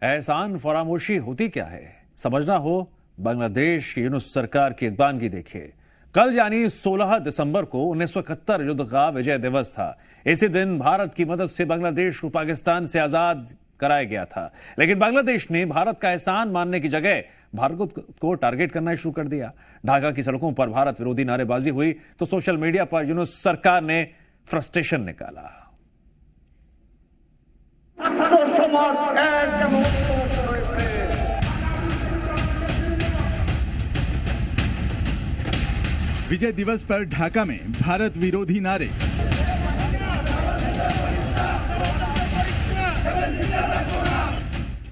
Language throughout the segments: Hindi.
एहसान फरामोशी होती क्या है, समझना हो बांग्लादेश की यूनुस सरकार की इकबालगी देखिए। कल यानी 16 दिसंबर को 1971 युद्ध का विजय दिवस था। इसी दिन भारत की मदद से बांग्लादेश को पाकिस्तान से आजाद कराया गया था, लेकिन बांग्लादेश ने भारत का एहसान मानने की जगह भारत को टारगेट करना शुरू कर दिया। ढाका की सड़कों पर भारत विरोधी नारेबाजी हुई तो सोशल मीडिया पर यूनुस सरकार ने फ्रस्ट्रेशन निकाला। विजय दिवस पर ढाका में भारत विरोधी नारे।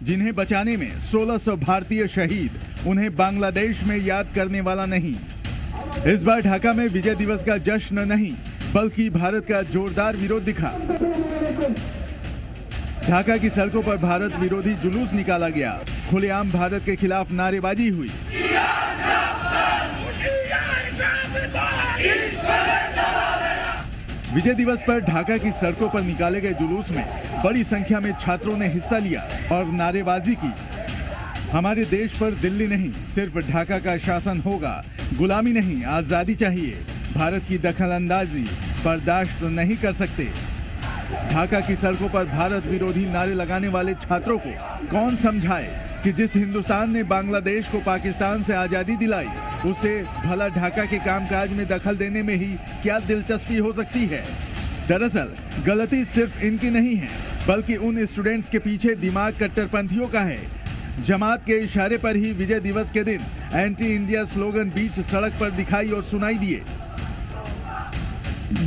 जिन्हें बचाने में 1600 भारतीय शहीद, उन्हें बांग्लादेश में याद करने वाला नहीं। इस बार ढाका में विजय दिवस का जश्न नहीं, बल्कि भारत का जोरदार विरोध दिखा। ढाका की सड़कों पर भारत विरोधी जुलूस निकाला गया। खुलेआम भारत के खिलाफ नारेबाजी हुई। विजय दिवस पर ढाका की सड़कों पर निकाले गए जुलूस में बड़ी संख्या में छात्रों ने हिस्सा लिया और नारेबाजी की। हमारे देश पर दिल्ली नहीं, सिर्फ ढाका का शासन होगा। गुलामी नहीं, आजादी चाहिए। भारत की दखलंदाजी बर्दाश्त नहीं कर सकते। ढाका की सड़कों पर भारत विरोधी नारे लगाने वाले छात्रों को कौन समझाए कि जिस हिंदुस्तान ने बांग्लादेश को पाकिस्तान से आजादी दिलाई, उसे भला ढाका के कामकाज में दखल देने में ही क्या दिलचस्पी हो सकती है। दरअसल गलती सिर्फ इनकी नहीं है, बल्कि उन स्टूडेंट्स के पीछे दिमाग कट्टरपंथियों का है। जमात के इशारे पर ही विजय दिवस के दिन एंटी इंडिया स्लोगन बीच सड़क पर दिखाई और सुनाई दिए।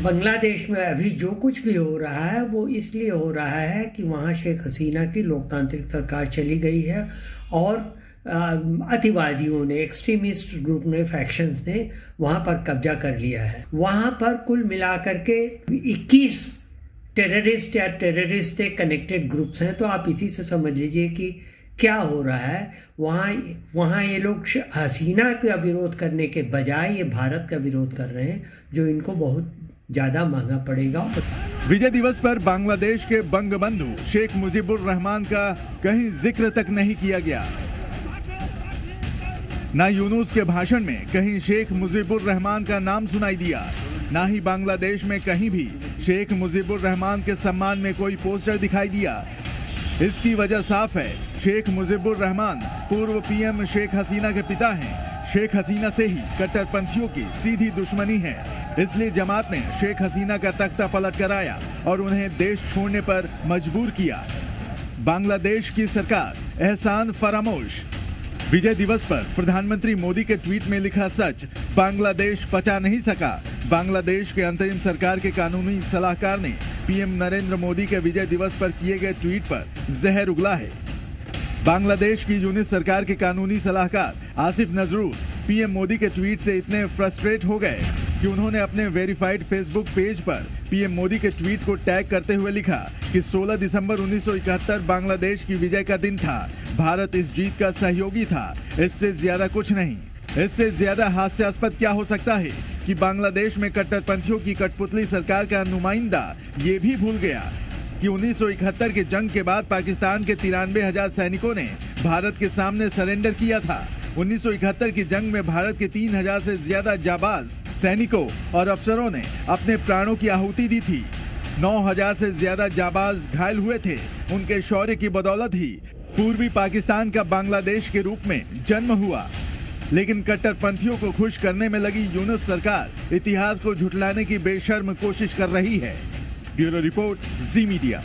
बांग्लादेश में अभी जो कुछ भी हो रहा है वो इसलिए हो रहा है कि वहाँ शेख हसीना की लोकतांत्रिक सरकार चली गई है और अतिवादियों ने, एक्सट्रीमिस्ट ग्रुप ने, फैक्शंस ने वहाँ पर कब्जा कर लिया है। वहाँ पर कुल मिलाकर के 21 टेररिस्ट या टेररिस्ट से कनेक्टेड ग्रुप्स हैं। तो आप इसी से समझ लीजिए कि क्या हो रहा है। वहाँ ये लोग हसीना का विरोध करने के बजाय ये भारत का विरोध कर रहे हैं, जो इनको बहुत ज्यादा महंगा पड़ेगा। विजय दिवस पर बांग्लादेश के बंगबंधु शेख मुजीबुर रहमान का कहीं जिक्र तक नहीं किया गया। ना यूनुस के भाषण में कहीं शेख मुजीबुर रहमान का नाम सुनाई दिया, ना ही बांग्लादेश में कहीं भी शेख मुजीबुर रहमान के सम्मान में कोई पोस्टर दिखाई दिया। इसकी वजह साफ है, शेख मुजीबुर रहमान पूर्व पीएम शेख हसीना के पिता हैं। शेख हसीना से ही कट्टरपंथियों की सीधी दुश्मनी है, इसलिए जमात ने शेख हसीना का तख्ता पलट कराया और उन्हें देश छोड़ने पर मजबूर किया। बांग्लादेश की सरकार एहसान फरामोश। विजय दिवस पर प्रधानमंत्री मोदी के ट्वीट में लिखा सच बांग्लादेश पचा नहीं सका। बांग्लादेश के अंतरिम सरकार के कानूनी सलाहकार ने पीएम नरेंद्र मोदी के विजय दिवस पर किए गए ट्वीट पर जहर उगला है। बांग्लादेश की यूनिस सरकार के कानूनी सलाहकार आसिफ नजरूल पीएम मोदी के ट्वीट से इतने फ्रस्ट्रेट हो गए कि उन्होंने अपने वेरीफाइड फेसबुक पेज पर पीएम मोदी के ट्वीट को टैग करते हुए लिखा कि 16 दिसंबर 1971 बांग्लादेश की विजय का दिन था। भारत इस जीत का सहयोगी था, इससे ज्यादा कुछ नहीं। इससे ज्यादा हास्यास्पद क्या हो सकता है कि बांग्लादेश में कट्टरपंथियों की कठपुतली सरकार का नुमाइंदा ये भी भूल गया कि 1971 के जंग के बाद पाकिस्तान के 93,000 सैनिकों ने भारत के सामने सरेंडर किया था। 1971 की जंग में भारत के 3,000 से ज्यादा जाबाज सैनिकों और अफसरों ने अपने प्राणों की आहुति दी थी। 9,000 से ज्यादा जाबाज घायल हुए थे। उनके शौर्य की बदौलत ही पूर्वी पाकिस्तान का बांग्लादेश के रूप में जन्म हुआ। लेकिन कट्टरपंथियों को खुश करने में लगी यूनुस सरकार इतिहास को झुठलाने की बेशर्म कोशिश कर रही है। ब्यूरो रिपोर्ट, जी मीडिया।